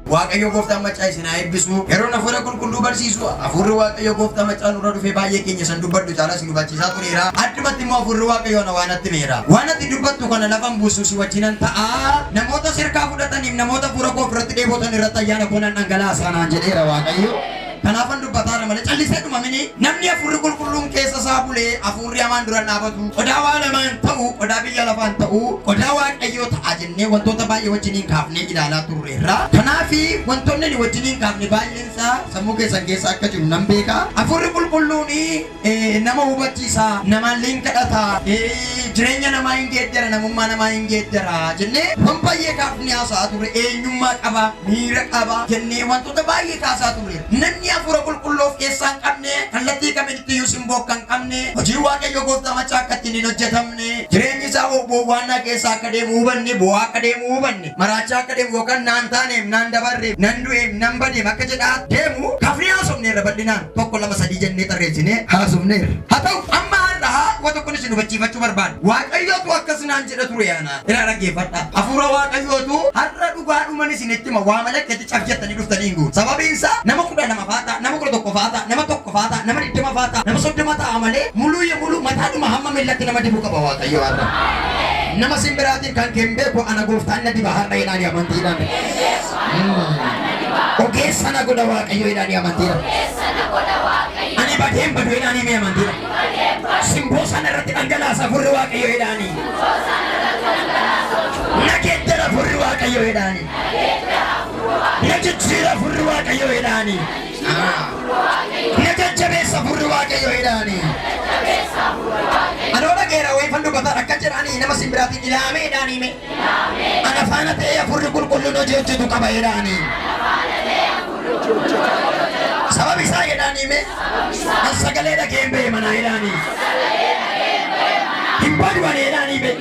Waaqayyo gooftaan macaa isin haa eebbisu. Yeroo hafuura qulqulluu barsiisu hafuurri Waaqayyo gooftaa macaa nurra dhufee baay'ee keenya san dubbadhu caalaa si hubachiisaa tureera. Addumatti immoo hafuurri Waaqayyo na waan atti meera. Waan atti dubbattu kana lafan buusu si wajjinan ta'a. Namoota sirkaa fudhataniif namoota fuula koo ofirratti dheebotan irratti ayyaana koonan dhangalaasaa naan jedheera Waaqayyo. Kanaafan dubbataara malee callisee dhumamini namni hafuurri qulqulluun keessa isaa bulee hafuurri hamaan dura dhaabatu qodaa waa lamaan ta'u qodaa biyya lafaan ta'u qodaa Waaqayyoo ta'a jennee wantoota baay'ee wajjiniin kaafnee ilaalaa turreerra. Kanaafi wantoonni wajjiniin kaafne baay'een isaa sammuu keessan keessa akka jiru nan beeka. Hafuurri qulqulluun nama hubachiisa, namaallee hin kadhata, jireenya namaa hin geeddara, namummaa namaa hin geeddara jennee waan baay'ee kaafnee haasaa turre. Eenyummaa qaba, miira qaba jennee wantoota baay'ee kaasaa turre. Namni hafuura qulqulluu keessaa hin qabne kallattii kamitti simboo kan qabne hojii Waaqayyo gooftaa macaa akka ittiin hin hojjetamne jireenyi isaa waan keessa akka deemu hubanne bu'aa akka deemu hubanne maraachaa akka deemu yookaan naan taaneef naan dabarreef nan du'eef nan badeef akka jedhaa deemu kafnee haasofneerra bal'inaan tokko lama sadii jennee tarreessine haasofneerra. Haa ta'u amma har'a wanta kun isin hubachiifachuu barbaadu Waaqayyootu akkas naan jedha ture yaana irraa dhaggeeffadha. Hafuura Waaqayyootu har'a dhugaadhuman isinitti hima waa malakkeetti cabjettanii dhuftanii hin guutu. Sababiin isaa nama 12 faata, nama 11 faata, nama 1 faata, nama 20 faata, nama 30 ta'a malee muluu mataadhuma hamma millatti nama dibu qaba Waaqayyo har'a. Nama simbiraatiin kan beeku ana gooftaan na diba har'a jedhanii amantiidhaan. Ogeessa na godha Waaqayyo jedhanii amantiidhaan. Ani badeen badu jedhanii mee amantiidhaan. Simboo sana irratti dhangalaasa hafuurri Waaqayyo jedhanii. Na geeddara hafuurri Waaqayyo jedhanii. Na jijjiira hafuurri Waaqayyo jedhanii. Na jajjabeessa hafuurri Waaqayyo jedhanii. Anoora geera wayi fandu bataa akka jedhanii nama simbiraatiin ilaamee jedhanii mee. Ana faana ta'ee hafuurri qulqulluun hojii hojjetu qaba jedhanii. Sababi isaa jedhanii mee. An sagalee dhageen bee manaa jedhanii. Hin baduwan jedhanii mee.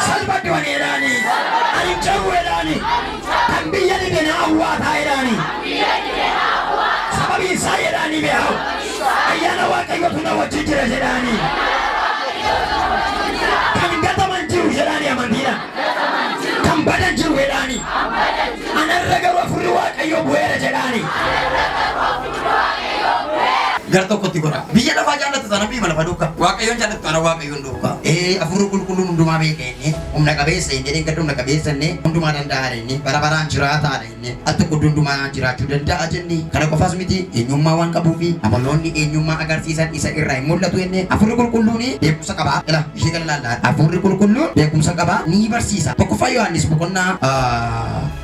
Salphaduwan jedhanii. Ani jahu jedhanii. Kan biyya dhibeen hawwaataa jedhanii. Sababi isaa jedhanii mee haa. Ayyaana Waaqayyootu na wajjin jira jedhanii. Kan gataman jiru jedhanii amantiidhaan. Kan badan jiru jedhanii. Anarra garuu hafuurri Waaqayyoo bu'eera jedhanii. Gara tokkotti godha. Biyya lafaa jaallatu sana biyya lafa duukaa. Waaqayyoon jaallatu ana Waaqayyoon duukaa. Hafuurri qulqulluun hundumaa beeka inni. Humna qabeessa inni jedhee gad humna qabeessa inni. Hundumaa danda'a inni. Bara baraan jiraataadha inni. Ati hundumaa jiraachuu danda'a jenni. Kana qofaas miti eenyummaa waan qabuufi amaloonni eenyummaa agarsiisan isa irraa hin mul'atu inni. Hafuurri qulqulluun beekumsa qaba. Ila ishee kana ilaallaa. Hafuurri qulqulluun beekumsa qaba ni barsiisa. Tokkoffaa Yohaannis boqonnaa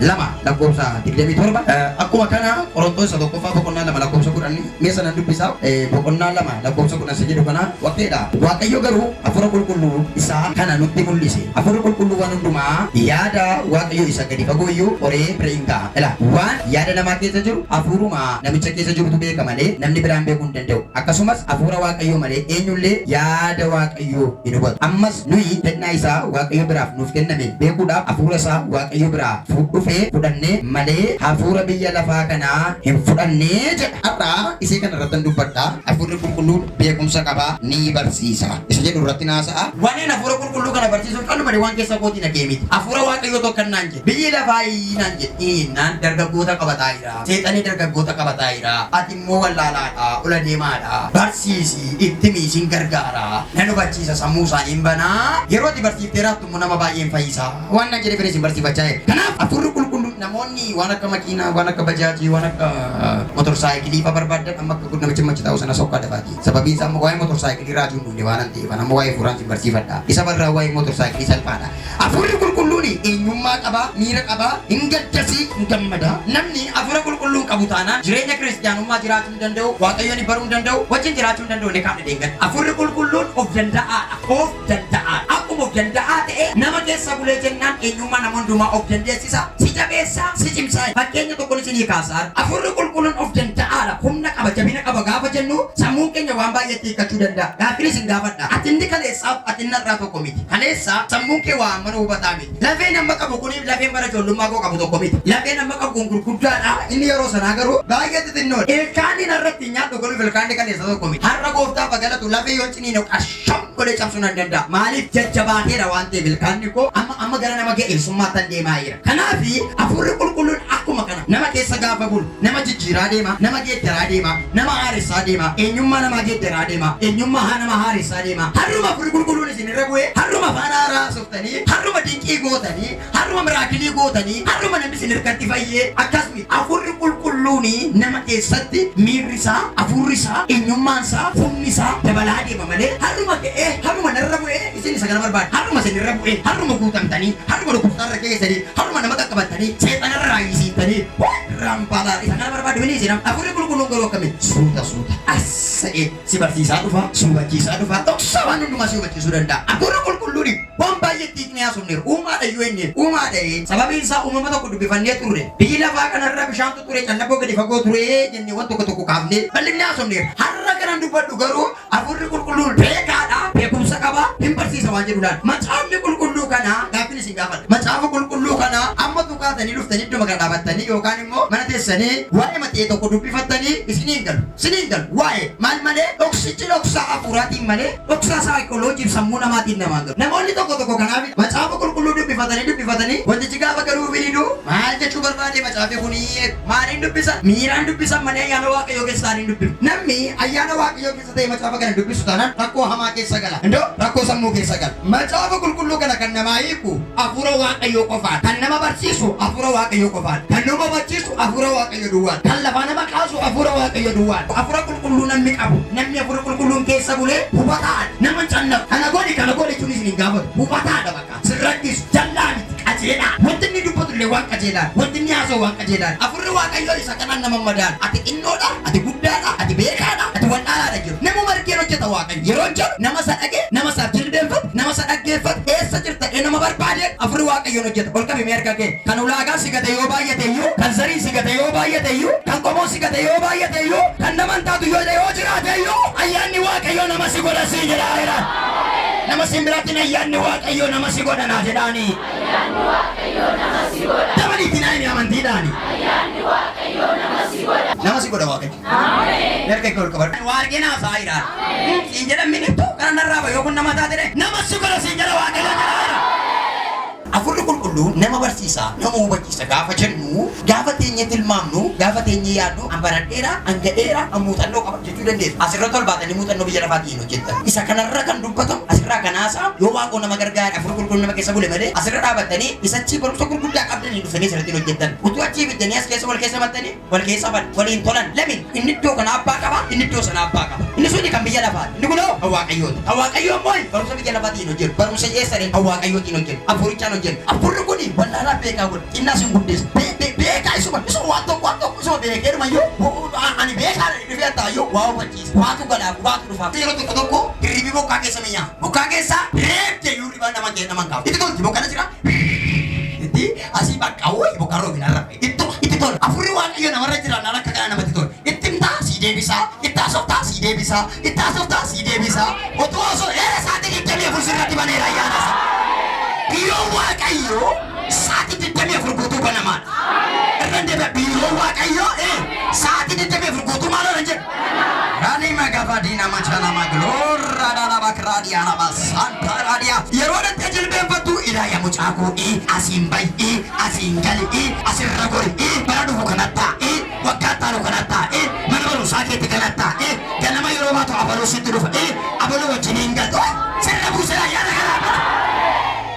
2 lakkoofsa 27. Akkuma kana Qorontoos tokkoffaa boqonnaa 2 lakkoofsa 10 meessa nan dubbisaa. Boqonnaa 2 lakkoofsa 10 jedhu kana waqteedha. Waaqayyo garuu hafuura qulqulluu isaa kana nutti mul'ise. Hafuura qulqulluu waan hundumaa yaada Waaqayyo isa gadi fagooyyuu qoree bira hin ka'a. Ila waan yaada namaa keessa jiru hafuuruma namicha keessa jirutu beeka malee namni biraan beekuu hin danda'u. Akkasumas hafuura Waaqayyo malee eenyullee yaada Waaqayyo hin hubatu. Ammas nuyi kennaa isaa Waaqayyo biraaf nuuf kenname beekuudhaaf hafuura isaa Waaqayyo biraa dhufee fudhannee malee hafuura biyya lafaa kanaa hin fudhannee jedha. Har'a isee kana irratti dubbadha. Hafuurri qulqulluun beekumsa qaba ni barsiisa. Isa jedhu irratti naasa'a. Waneen hafuura qulqulluu kana barsiisuun qaluma waan keessa kootii nagee miti. Hafuura Waaqayyoo tokko naan jedhe. Biyyi lafaa naan jedhe naan dargaggoota qabataa jira. Seexanii dargaggoota qabataa jira. Ati immoo wallaalaadha, ola deemaadha. Barsiisi, itti miisiin gargaara. Nan hubachiisa sammuu isaanii banaa. Yeroo ati barsiiftee raattu immoo nama baay'een fayyisa. Waan nan jedhe fedhe barsiifachaa jira. Kanaaf hafuurri qulqulluun namoonni waan akka makiinaa, waan akka bajaajii, waan akka motorsaayikilii fa barbaadan amma akka namicha machi ta'uu sana sokkaa dafaati. Sababiin isaa waa'ee motorsaayikilii raajuun dhuunfee waan ta'eef amma waa'ee fuuraan si barsiifadha. Isa barraa waa'ee motorsaayikilii salphaadha. Hafuurri qulqulluun eenyummaa qaba, miira qaba, hin gaddasii, hin gammada. Namni hafuura qulqulluun qabu taanaan jireenya kiristaanummaa jiraachuu hin danda'u, Waaqayyoon baruu hin danda'u, wajjin jiraachuu hin danda'u ne kaadha deeggan. Hafuurri qulqulluun of danda'aadha, of danda'aadha. Akkuma of danda'aa ta'e nama keessa bulee jennaan eenyummaa nama hundumaa of dandeessisa, si jabeessa, si cimsa. Fakkeenya tokkoon isinii kaasaa. Hafuurri qulqulluun of danda'aadha, humna qaba, jabina qaba gaafa jennu sammuun keenya waan baay'eetti hiikkachuu danda'a. Gaaffinis hin gaafadha. Ati inni kaleessaaf ati inni irraa tokko miti. Kaleessa sammuun kee waan mana hubataa miti. Lafeen amma qabu kuniif lafeen bara ijoollummaa koo qabu tokko miti. Lafeen amma qabu kun gurguddaadha. Inni yeroo sanaa garuu baay'ee xixinnoodha. Ilkaanni narratti nyaadhu galuuf ilkaanni kaleessa tokko miti. Har'a gooftaa fagalatu lafee yoo ciniinoo qasham godhee cabsuu nan danda'a. Maaliif jajjabaateera waan ta'eef ilkaanni koo amma gara nama ga'eessummaatti deemaa jira. Kanaafi hafuurri qulqulluun akkuma kana nama keessa gaafa bulu nama jijjiiraa deema nama geeddaraa deema nama haaressaa deema eenyummaa nama geeddaraa deema eenyummaa nama haaressaa deema harruma Hafuurri Qulqulluun isinirra bu'ee harruma afaan haaraa softanii harruma dinqii gootanii harruma miraakilii gootanii harruma namni isin hirkatti fayyee akkasuma Hafuurri Qulqulluun nama keessatti miirri isaa hafuurri isaa eenyummaan isaa humni isaa dabalaa deema malee harruma ka'ee harruma narra bu'ee isin isa kana barbaada harruma isinirra bu'ee harruma guutamtanii harruma dhukkubsaarra keessanii harruma nama qaqqabattanii seexanarraa hiisiitanii rampaalaa isa kana barbaadu mini isin Hafuurri Qulqulluun garuu akkamiin suuta asa'ee si barsiisaa dhufa si hubachiisaa dhufa dhoksaa waan hundumaa si hubachiisuu danda'a. Hafuurri Qulqulluun waan baay'ee xiiqni haasofneeru uumaadha iyyuu inni uumaadha sababiin isaa uumama tokko dubbifannee turre biyyi lafaa kanarra bishaantu ture callaboo gadi fagoo ture jennee waan tokko tokko kaafnee bal'inni haasofneeru har'a kanan dubbadhu garuu Hafuurri Qulqulluun beekaadha beekumsa qaba hin barsiisa waan jedhuudhaan macaafni qulqulluu kana gaaffiin isin gaafadha macaafa qulqulluu kana amma tuqaatanii dhuftanii iddoo maqaa dhaabattanii yookaan immoo mana teessanii waa'ee maxee tokko dubbifattanii isiniin galu waa'ee maal malee dhoksichi dhoksaa hafuuraatiin malee dhoksaa saayikooloojiif sammuu namaatiin namaan galu namoonni tokko kanaaf macaafa qulqulluu dubbifatanii wantichi gaafa garuu firiiduu maal jechuu barbaade macaafi kunii maaliin dubbisan miiraan dubbisan malee ayyaana waaqayyoo keessaa hin dubbisu namni ayyaana waaqayyoo keessa ta'e macaafa kana dubbisu taanaan rakkoo hamaa keessa gala indoo rakkoo sammuu keessa gala macaafa qulqulluu kana kan namaa hiiku hafuura waaqayyoo qofaan kan nama barsiisu hafuura waaqayyoo qofaan kan nama hubachiisu hafuura waaqayyoo duwwaan kan lafaa nama kaasu hafuura waaqayyoo duwwaan hafuura qulqulluu namni qabu namni hafuura qulqulluun keessa bulee hubataan nama cannafu kana godhi jechuun isin hin gaafatu hubataadha bakka sirrattisu jallaan qajeelaa wanti inni dubbatu illee waan qajeelaa wanti inni haasa'u waan qajeelaa hafuurri waaqayyoo isa kanaan nama madaan ati xinnoodha ati guddaadha ati beekaadha ati wal'aanaadha jiru namuma argeen hojjeta waaqayyo yeroo jedhu nama isa dhage nama isa jilbeenfatu nama isa dhaggeeffatu eessa jirta nama barbaade hafuurri waaqayyoon hojjeta ol qabee erga kee kan ulaagaa si gate yoo baay'ate iyyuu kan zarii si gate yoo baay'ate iyyuu kan qomoo si gate yoo baay'ate iyyuu kan naman taatu yoo jiraate iyyuu ayyaanni waaqayyoo nama si godha si jedhaera nama simbiraatiin ayyaanni waaqayyoo nama si godha naa jedhaani ayyaanni waaqayyoo nama si godha dabaliitiin ayyaanni amantiidhaani ayyaanni waaqayyoo nama si godha waaqayyo ameen erga ol qabadhu waarginaa saayira siin jedhaminittu kana narraa yoo kun nama taate nama si godha siin jedha waaqayyo jedhaera Hafuurri Qulqulluun nama barsiisa nama hubachiisa gaafa jennu gaafa teenye tilmaamnu gaafa teenye yaadnu baradheera angadheera muuxannoo qaba jechuu dandeessu asirratti ol baatanii muuxannoo biyya lafaatiin hojjettan isa kanarra kan dubbatamu asirraa kan haasa'a yoo waaqoo nama gargaara Hafuurri Qulqulluun nama keessa bule malee asirra dhaabattanii isachi barumsa gurguddaa qabdanii dhufanii asirratti hojjettan utuu achii biddanii as keessa wal keessa maxxanii wal keessa waliin tolan lamin inni iddoo kana abbaa qaba inni iddoo sana abbaa qaba inni suni kan biyya lafaati inni kunoo Waaqayyoo immoo barumsa biyya lafaatiin hojjetu barumsa eessanii Waaqayyootiin hojjetu Hafuurichaan Hafuurri kuni bal'aadhaan beekaa godha innaa sin guddisa beekaa isuma waan tokko isuma beekeedhuma yoo ani beekaa dhufee attaayyoo waa hubachiisa waatu galaaf waatu dhufaaf yeroo tokko hirribii bokkaa keessa mi'aa bokkaa keessaa reebte iyyuu ribaa naman kaafu itti tolti bokkana jira itti asii bakka wayii bokkaa roobinarra itti tol Hafuurri waaqayyo namarra jira naan akka kana namatti tol itti himtaa sii deebisaa itti haasoftaa sii deebisaa itti haasoftaa sii deebisaa otoo osoo eera isaatiin itti Hafuurri sirratti baneera ayyaana isaa Biiroo waaqayyoo sa'aatii 24 guutuu banamaadha. Irraan deebi'a biiroo waaqayyoo sa'aatii 24 guutuu maal oolan jedhu. Raanii magaafa diinaa machaa nama giloorraa dhaala bakraa diyaana baasanta raadiyaa. Yeroo dhattee jilbeenfattu ilaaya mucaakuu asiin bayi asiin gali asirra gori bara dhufu kanatti waggaa taalu kanatti mana barumsaa keetti kanatti ganama yeroo baatu abaluu sitti dhufa abaluu wajjiniin galtu sirna buuseera yaada kanaa.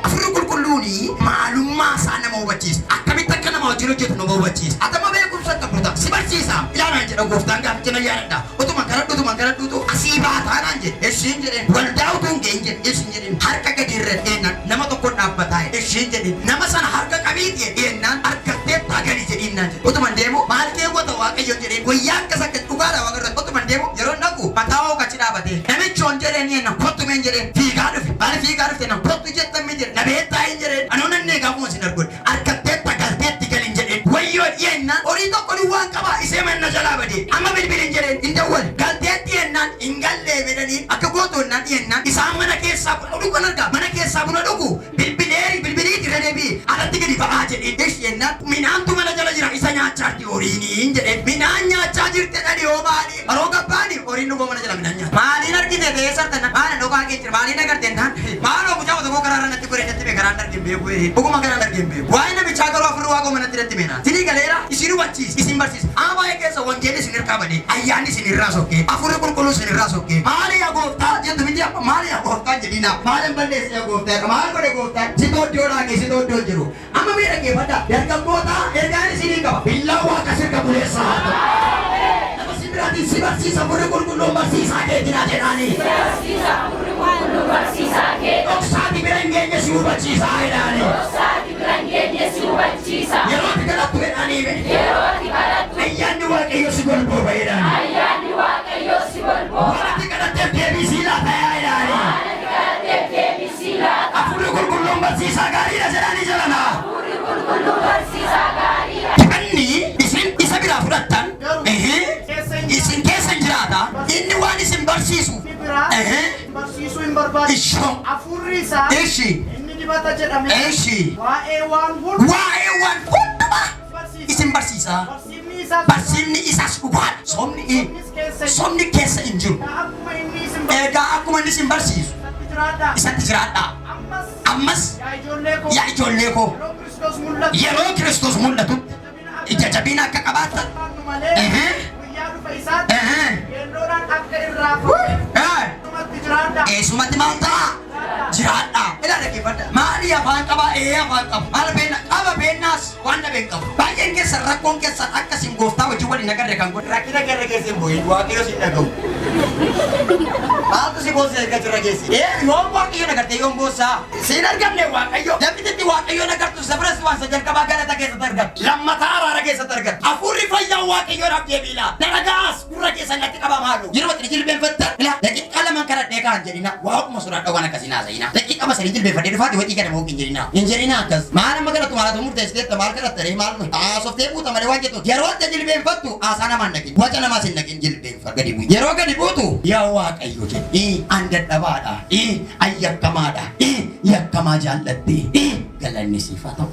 Qulqulluuni maalummaa isaa nama hubachiisa akkamitti akka nama wajjin hojjetu nama hubachiisa atama beekumsa akka fudhata si barsiisa ilaalaan jedha gooftaan gaafachina yaadadha utuma garadhuutu asii baataanaan jedhe ishiin jedheen waldaa utuun ga'in jedhe ishiin jedheen harka gadi irra dheennan nama tokko dhaabbataa ishiin jedheen nama sana harka qabiitii dheennaan harkattee taaganii jedhinnaan jedhe utuma deemu maal keewwata waaqayyo jedheen wayyaa akkas akka dhugaadha waaqarra utuma deemu yeroo naqu mataa waaqachi dhaabate namichoon jedheen yenna kottumeen jedheen fiigaa dhufe maal fiigaa dhufte nam kottu jettamee jedhe nabeettaa hin jedheen anoona nee gaafuma sin arguun harkatteetta galteetti galin jedheen wayyoo dhiyennaan horii tokko ni waan qaba isee manna jalaa badee amma bilbilin jedheen hin dawwal galteetti yennaan hin gallee bedaniin akka gootoonnaan dhiyennaan isaan mana keessaa buna dhugu kan argaa mana keessaa buna dhugu bilbiliiti irra deebi'e alatti gadi ba'aa jedheen eesh yennaan minaantu mana jala jira isa nyaachaa jirti horiin jedheen minaan nyaachaa jirte dhani hoo maali haroo gabbaani horiin dhugoo mana jala minaan nyaata maaliin argite ta'ee sartana maala dhokaa kee maaliin agarteen taan maaloo mucaa otoo karaa irra natti godhe natti beekaraan dargeen beeku dhuguma karaan dargeen beeku waa'ee namicha Namticha garuu afur waaqoo manatti irratti beena. Sinii galeera isin hubachiis isin barsiis. Amma eegeessa wangeelli isin irraa badee ayyaanni isin irraa sokkee afurri qulqulluu isin irraa sokkee maali yaa gooftaa jettu miti amma maali yaa gooftaa jedhina maali balleessi yaa gooftaa maali godhe gooftaa si tooddoodhaa kee si tooddoo jiru amma mee dhaggeeffadha dargaggoota ergaan isinii qaba billaa waaqa sirka buleessaa haa ta'u. Nama simbiraatiin si barsiisa afurri qulqulluun barsiisaa keetinaa jedhaanii. Dhoksaati bira hin geenye si hubachiisaa jedhaanii. Yeroo ati kadhattu jedhanii ayyaanni waaqayyo si golbooba jedhanii. Waan ati kadhatteef deebii sii laata jedhanii. Afurri qulqulluun barsiisaa gaariidha jedhanii jedhana. Kanni isin isa biraa fudhattan isin keessa hin jiraata inni waan isin barsiisu barsiisuu hin barbaadu. Afurri isaa inni dibata jedhame waa'ee waan hundumaa isin barsiisa. Barsiifni isaas dhugaadha. Sobni keessa hin jiru. Egaa akkuma inni isin barsiisu isatti jiraadha. Ammas yaa ijoollee koo yeroo Kiristoos mul'atu ija jabina akka qabaatan eesumatti maal ta'a? Jiraadha. Ilaa dhaggeeffadha. Maali afaan qaba? Afaan qaba. Maal beekna? Qaba beeknaas waan dhabeen qabu. Baay'een keessan rakkoon keessan akkasiin gooftaa wajjin waliin agarre kan godhe. Rakkina garra keessa hin bu'in waaqayyo si dhaga'u. Maaltu si boossa erga jirra keessi? Yoom waaqayyo nagartee yoom boossaa? Siin argamne waaqayyo. Dabititti waaqayyo nagartu safaras waan sa jalqabaa galata keessatti argattu. Lammataa araara keessatti argattu. Hafuurri fayyaa waaqayyoodhaaf deebiila. Daragaas gurra keessan natti qaba maalu. Yeroo itti jilbeenfattan daqiiqaa lamaan kadhadhee kaan jedhina waaquma sodaadha waan akkasii naasa'ina. Daqiiqa masanii jilbeenfadhee dhufaati waxii gadamoo hin jedhina. Hin jedhina akkas. Maal amma kadhatu maalatu murteessiteetta maal kadhattanii maal haasoftee buuta malee waan jettu. Yeroo itti jilbeenfattu haasaa namaan dhaqin. Waca namaas hin dhaqin jilbeenfa gadi bu'i. Yeroo gadi buutu yaa waaqayyo jedhi an dadhabaadha ayyakkamaadha yakkamaa jaalladhe galanni siif haa ta'u.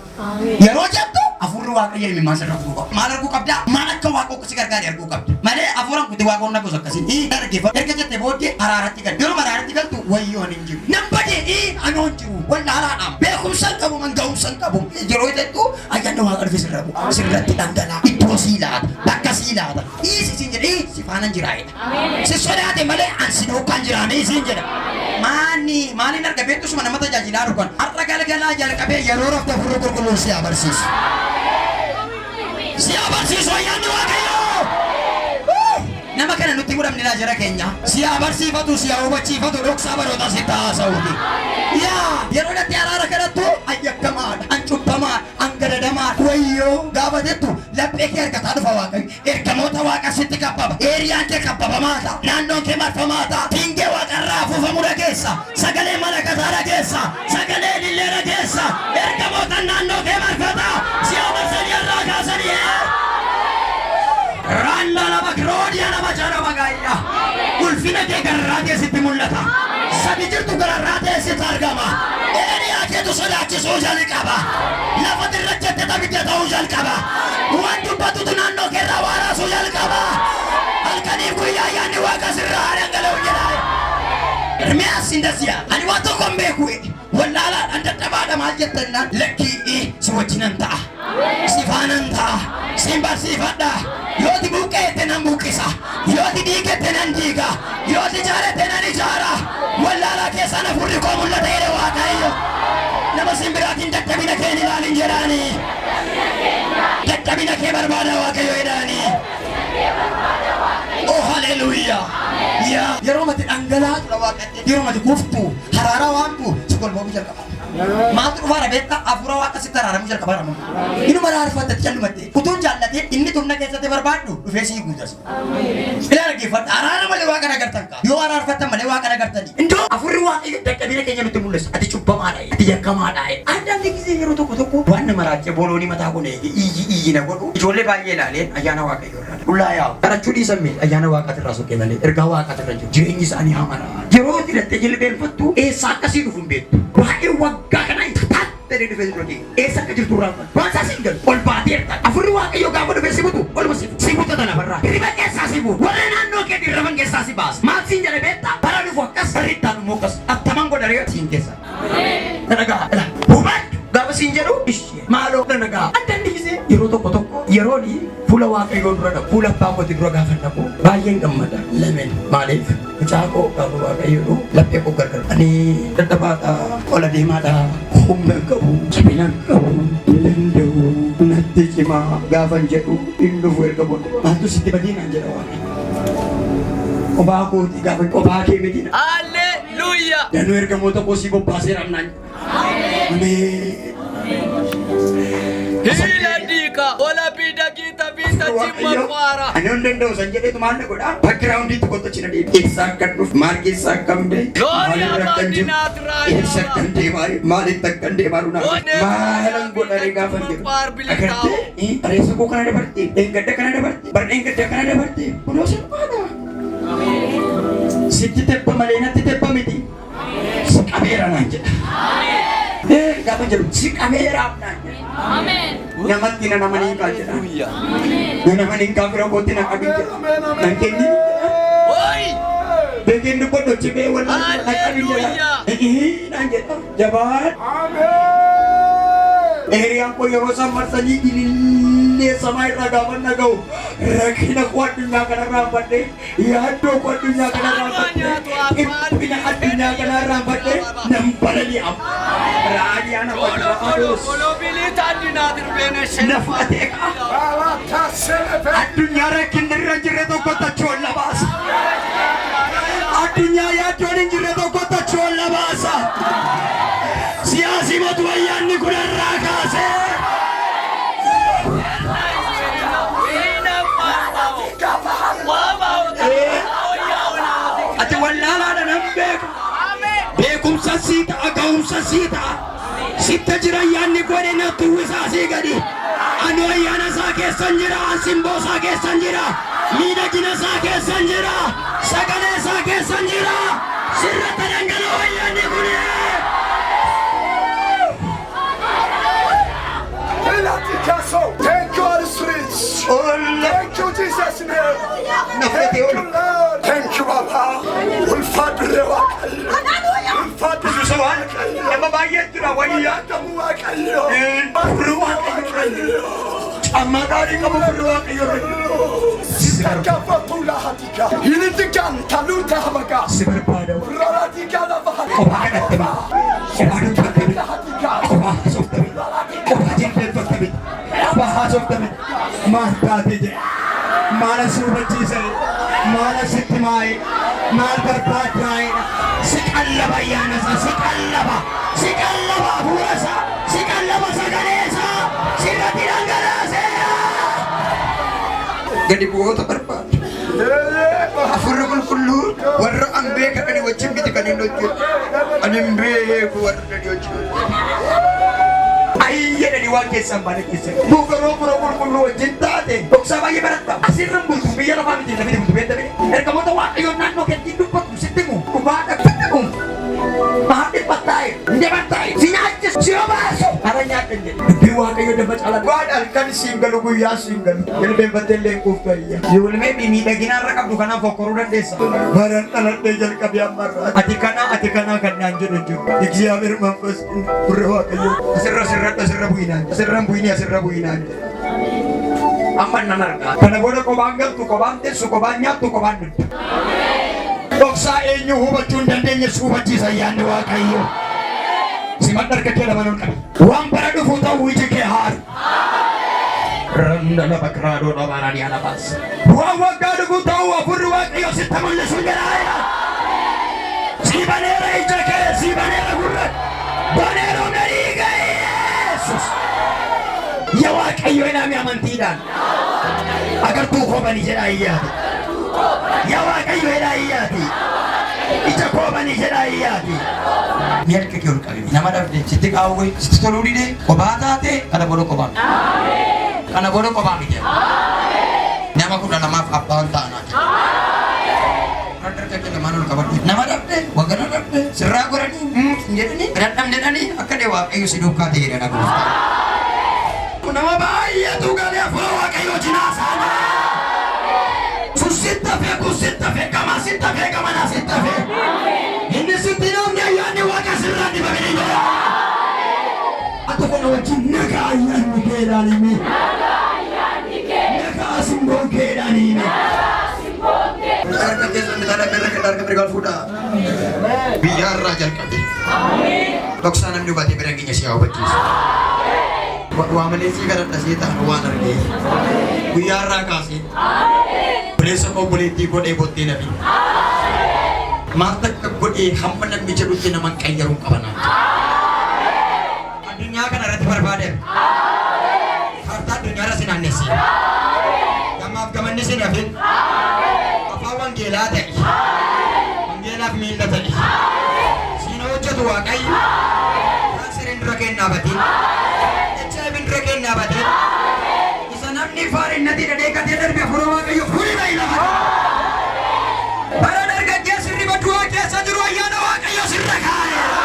Yeroo jettu afurri waaqayyo imimmaan sirra arguu qaba. Maal arguu qabdaa? Maal akka waaqoo si gargaare arguu qabda. Malee afuran kuti waaqoon nagoos akkasii. Dhaggeeffadhu. Erga jettee booddee araaratti gal. Yeroo araaratti galtu wayyoon hin jiru. Nan badee anoon jiru. Wallaalaadhaan beekumsa hin qabu manga'umsa hin qabu. Yeroo jettu ayyaanni waaqa dhufe sirra bu'a. Sirratti dhangalaa. Iddoo sii laata. Bakka sii laata. Siin jedhee si faana jiraayedha. Si sodaate malee ansi dhookaan jiraame siin jedha. Maaliin arga beektusuma nama tajaajilaa dhugan. Har'a galgalaa jalqabee yeroo rafte afurri qulqulluun si abarsiisu. Si abarsiisu ayyaanni waaqayyoo. Nama kana nutti mudhamne laa jara keenya. Si abarsiifatu si hubachiifatu dhoksaa baroota si taasa'uuti. Yeroo natti araara kadhattu ayyakkamaadha. An cubbamaadha. An gadadamaadha. Wayyoo gaafa jettu laphee kee argataa dhufa waaqayyo. Ergamoota waaqa sitti qabbaba. Eeriyaan kee qabbabamaa ta'a. Naannoon kee marfamaa ta'a. Tingee waaqarraa afuufamudha keessa. Sagalee malakataadha keessa. Sagalee lilleera keessa. Ergamoota naannoo kee marfataa. Si abarsanii irraa kaasanii. Randa lama Roodiyaa nama jala magaayya. Ulfina kee gararraa keessatti mul'ata. Sabi jirtu gararraa keessatti argama. Eeriyaa keetu sodaachisuu jalqaba. Lafa irra jette tabidde ta'uu jalqaba. Waan dubbatutu naannoo keerraa waaraasuu jalqaba. Halkaniif guyyaa ayyaanni waaqa sirraa dhangala'u jedhaa. Ermiyaas indasiya. Ani waan tokko hin beeku. Wallaalaadhaan dadhabaadha maal jettannaan lakkii si wajjinan ta'a. Si faanan ta'a. Sin barsiifadha. Yooti buqqeette nan buqqisa. Yooti diigette nan diiga. Yooti ijaarette nan ijaara. Wallaalaa keessaan afurri koo mul'ata jedhe waaqayyo. Nama sin biraatiin dadhabina kee ilaalin jedhaanii. Dadhabina kee barbaada waaqayyo jedhaanii. Oh haleluuyaa. Yeroo mati dhangalaatu dha waaqatti. Yeroo mati kuftu haraara waamtu si golboomu jalqaba. Maaltu dhufaara beektaa afura waaqa sitti haraaramu jalqaba ramu. Inuma raarfattatti jallumatte. Utuun jaallatee inni tumna keessatti barbaaddu dhufee sii guutas. Ilaa dhaggeeffadha. Haraara malee waaqa nagartan kaa. Yoo haraarfattan malee waaqa nagartani. Indoo afurri waaqayyo dadhabina keenya nutti mul'isa. Ati cubbamaadha. Ati yakkamaadha. Addaan gisee yeroo tokko waan nama raachee booloonii mataa kun iyyi na godhu. Ijoollee baay'ee ilaaleen ayyaana waaqayyo irraa. Dhullaa yaa'u. Kadhachuu dhiisamme ayyaana waaqatirraa sokkee malee ergaa waaqatirra jiru. Jireenyi isaanii hamara. Yeroo itti hidhattee jilbeenfattu eessa akkasii dhufu hin beektu. Baay'ee waggaa kana taatee dhufee duratti eessa akka jirtu raafatu. Waan isaa siin galu ol baateerta. Afurri waaqayyo gaafa dhufee si butu olma si buta lafarraa. Hirriba keessaa si butu. Warra naannoo kee dirraman keessaa si baasa. Maal siin jedhe beektaa? Bara dhufu akkas barrittaan immoo akkas attaman godharee siin keessa. Dhaga'a. Hubadhu gaafa siin jedhu maaloo fudhan nagaa. Addanni gisee yeroo tokko yerooni fuula waaqayyoo dura dhabu fuula abbaa kootii dura gaafa dhabu baay'een gammada. Lameen maaliif mucaaqoo gaafa waaqayyoo laphee koo gargar. Ani dadhabaadha qola deemaadha humna qabu jabina qabu danda'u natti cimaa gaafan jedhu hin dhufu erga booda. Maaltu sitti badiinaan jedha waaqayyo. Kophaa kooti gaafa kophaa kee midina. Hallelujah. Danuu ergamoota kosii bobbaasee ramnaan. Ameen. Hiladika ola bida kita bita cimma kuara. Ani on danda'u san jedheetu maal na godha? Backgroundiitti qottachina deema. Eessaa akkan dhufu maal keessaa akkam ta'e? Maalirra akkan jiru? Eessa akkan deemaa? Maalitti akkan deemaa dhuna? Maalan godhare gaafa jiru? Agartee? Areessa koo kana dabarte? Dheengadda kana dabarte? Bara dheengadda kana dabarte? Kunoo salphaadha. Sitti teppa malee natti teppa miti. Si qabeera naan jedha. Gaafa jedhu si qabeeraaf naan jedha. Namatti na namanii kaa jedha. Na namanii kaa bira kootti na qabin jedha. Nan kenni. Beekin dubbadhu cimee walaa na qabin jedha. Naan jedha. Jabaan. Eriyaan koo yeroo isaan marsanii ilillee samaa irraa gaafa naga'u rakkina koo addunyaa kanarraa badde yaaddoo koo addunyaa kanarraa badde dhiphina addunyaa kanarraa badde nan balali'am raadiyaan abbaa adoos na fudhatee addunyaa rakkinni irra jirre tokko tachoon labaasa addunyaa yaaddoon hin jirre tokko tachoon labaasa. Siyaasi matu ayyaanni kun irraa kaasee. Ati wallaalaadha nan beeku. Beekumsa sii ta'a ga'umsa sii ta'a. Sitta jira ayyaanni godhe natti uwwisaa sii gadi. Ani ayyaana isaa keessan jira, simboo isaa keessan jira, miidhagina isaa keessan jira, sagalee isaa keessan jira. Sirratti dhangala'oo ayyaanni kun. Thank you, Holy Spirit. Thank you, Jesus' name. Thank you, Lord. Thank you, Baba. Ulfadule wakayo. Ulfadule wakayo. Nama baay'ee jira wayyaa Kamu wakayo. furru waaqayyo. Amma gaarii qabu furru waaqayyo. Sitakafatula hatika. Hilidikan taluta hamaga. Si barbaada. Raratika la bahati. Kophaa kadhatte ba'a. Kophaa dubbatte ba'a. Kophaa haasofte ba'a. Kophaa jilbeenfatte ba'a. Kophaa haasofte ba'a. Maal taate jedhe. Maala si hubachiise. Maala sitti maaye. Maal barbaadaaye. Si qallaba ayyaana isaa. Si qallaba. Si qallaba hafuura isaa. Si qallaba sagalee isaa. Sirratti dhangalaasee. Gadi bu'oota barbaadu. Afurri qulqulluu warra an beeka ani wajjin miti kan hin hojjetu. Ani hin beeku warra ani wajjin hojjetu. Ayyaanani waan keessan baane keessan. Buukaroo fura qulqulluu wajjin taate. Dhoksaa baay'ee baratta. Asirran bultu biyya lafaa miti lafiti bultu beektamee. Ergamoota waaqayyoon naannoo keetti dubbatu sitti mu. Dhugaadha fitti mu. Maadhi battaa'e. Ndee battaa'e. Si nyaachis. Si obaasu. Ara nyaadhan jedhe. Dubbii waaqayyoo dabba caalaa. Waadha halkan siin galu guyyaa siin galu. Jilbeenfattee illee quuftu ayyaa. Ijoollee miidhaginarra qabdu kanaaf fokkoruu dandeessa. Baran dhaladhee jalqabee ammarraa. Ati kana kan naan jedhu jiru. እግዚአብሔር መንፈስ ብረ waaqayyoo. Asirra bu'inaan. Asirran bu'inii asirra bu'inaan. Amma nan argaa. Kana booda kophaan galtu, kophaan teessu, kophaan nyaattu, kophaan dhugdu. Dhoksaa eenyu hubachuu hin dandeenye si hubachiisa ayyaanni waaqayyoo. Siman dargaggee lama nun qabi. Waan bara dhufu ta'uu iji kee haaru. Randa lafa kiraadoo dhabaanaa dhiyaana baasa. Waan waggaa dhufu ta'uu hafuurri waaqayyoo sitti mul'isu jedhaa. Si baneera ija kee, si baneera gurra. Baneera humna dhiiga Yesuus. Yaa waaqayyoo inaami amantiidhaan. Agartuu koobanii jedhaa iyyaati. Yaa waaqayyoo jedhaa iyyaati. Ija koobanii jedhaa iyyaati. Mi'alqa kee ol qabi. Nama dhabde sitti qaawwee sitti toluu dide kophaa taate kana booda kophaa miti. Kana booda kophaa miti. Nama 12 abbaan ta'anaa. Dargaggee lamaan ol qabadhu. Nama dhabde wagana dhabde sirraa goranii jedhanii dadhabdanii akka dee waaqayyo si duukaa ta'e jedha gooftaa. Nama baay'eetu galee afuura waaqayyoo cinaa saana. Susitta fee kusitta fee kama sitta fee kamana sitta fee. Inni sitti namni ayyaanni waaqa sirraa dibamee jira. Ati kana wajjin nagaa ayyaanni keedaniimi. Nagaa simboon keedaniimi. Harka keessatti dhala harka mirgaan fuudhaa. Biyya irraa jalqabe. Dhoksaa namni hubatee bira keenya si haa hubachiisu. Waamalee sii kadhadha sii ta'an waan argee. Guyyaa irraa kaasee. Bineensota obboleettii godhee booddee nabi. Maal takka godhee hamma namni jedhutti nama qayyaruun qabanaa. Addunyaa kana irratti barbaadeera. Harta addunyaa irra si naannessee. Gammaaf gamanni si nafin. Afaan wangeelaa ta'e. Wangeelaaf miila ta'e. Siina hojjetu waaqayyo. Kanseriin dura kennaa batiin. HIV'n dura kennaa batiin. Isa namni faarinnatti dhadheekatee darbe fuula waaqayyo fuuli ba'i lafa. Bara dargaggeessi riba du'aa keessa jiru ayyaana waaqayyo sirra kaa'eera.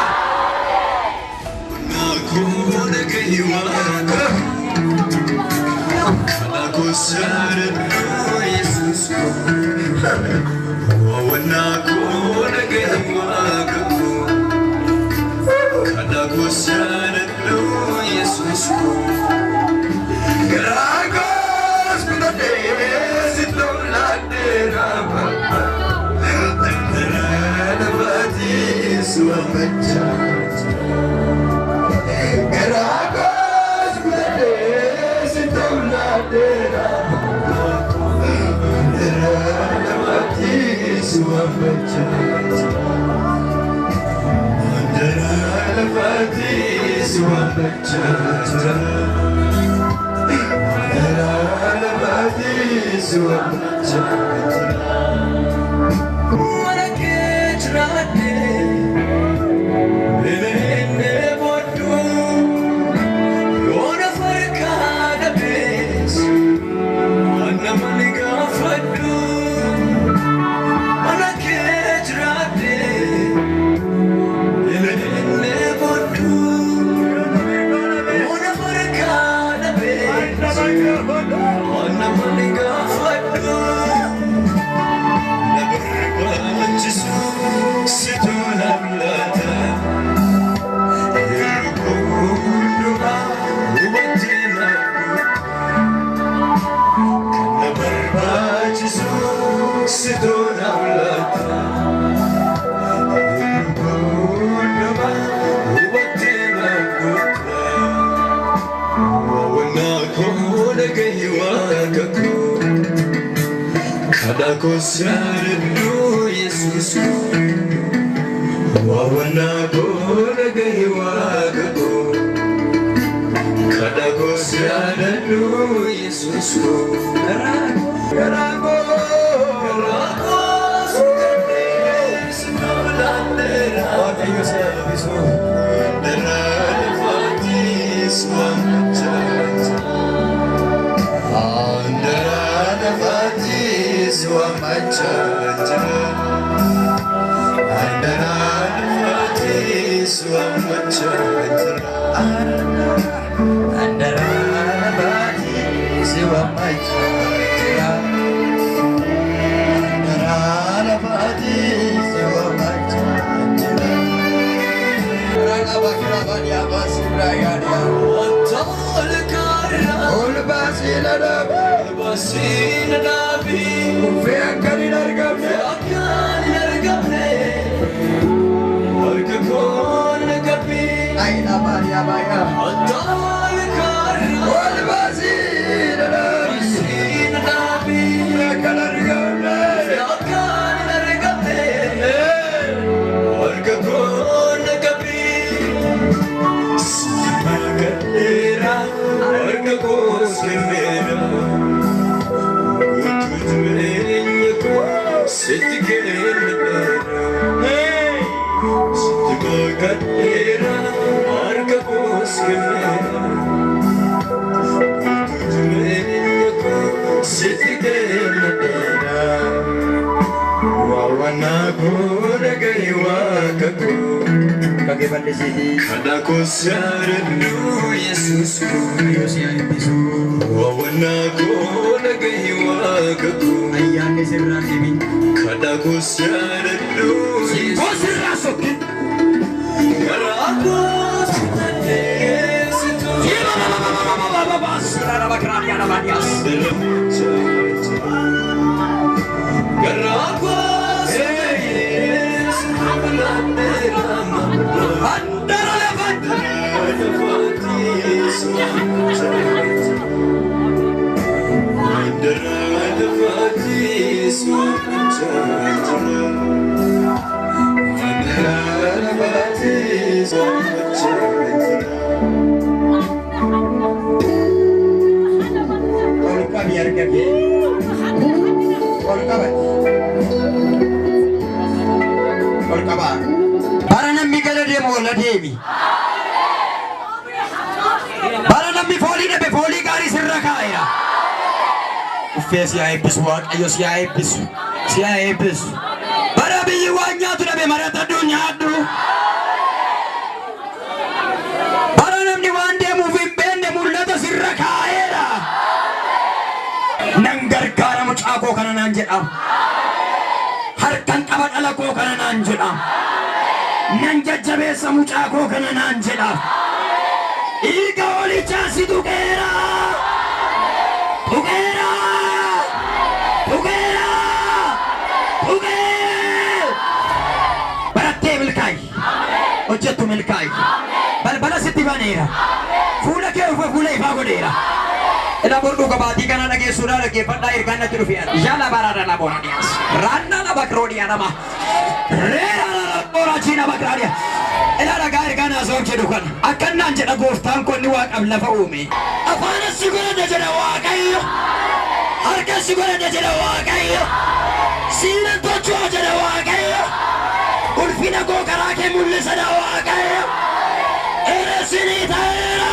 Ayyaanni Bara namni gala deemu wala deemi. Bara namni foolii dhabe foolii gaarii sirra kaa'eera. Uffee si haa eebbisu Waaqayyo si haa eebbisu. Si haa eebbisu. Bara biyyi waan nyaatu dhabe maratadhu nyaadhu. Bara namni waan deemuuf hin beekne mul'ata sirra kaa'eera. Nan gargaara mucaa koo kana naan jedhama. Harkan qaba dhala koo kana naan jedhama. Nan jajjabeessa mucaa koo kana naan jedhama. Dhiiga hoolichaa si tuqeera. Tuqeera. Tuqeera. Tuqee. Barattee milkaa'i. Hojjettu milkaa'i. Balbala sitti baneera. Fuula kee uffee fuula ifaa godheera. Ila burdu kabati kana dhageessuudhaan dhaggeeffadhaa ergaan natti dhufeera. Jala baraadha na boona dhiyaas. Raanna na bakroodiyaa nama. Reera na booraachiina bakraadiyaa. Ila dhagaa ergaan haasawwan jedhu kana. Akkannaan jedha gooftaan konni waaqaaf lafa uume. Afaan si godhate jedha Waaqayyo. Harka si godhate jedha Waaqayyo. Siilan tochuu jedha Waaqayyo. Ulfina koo karaa kee mul'isadha Waaqayyo. Eresinii ta'eera.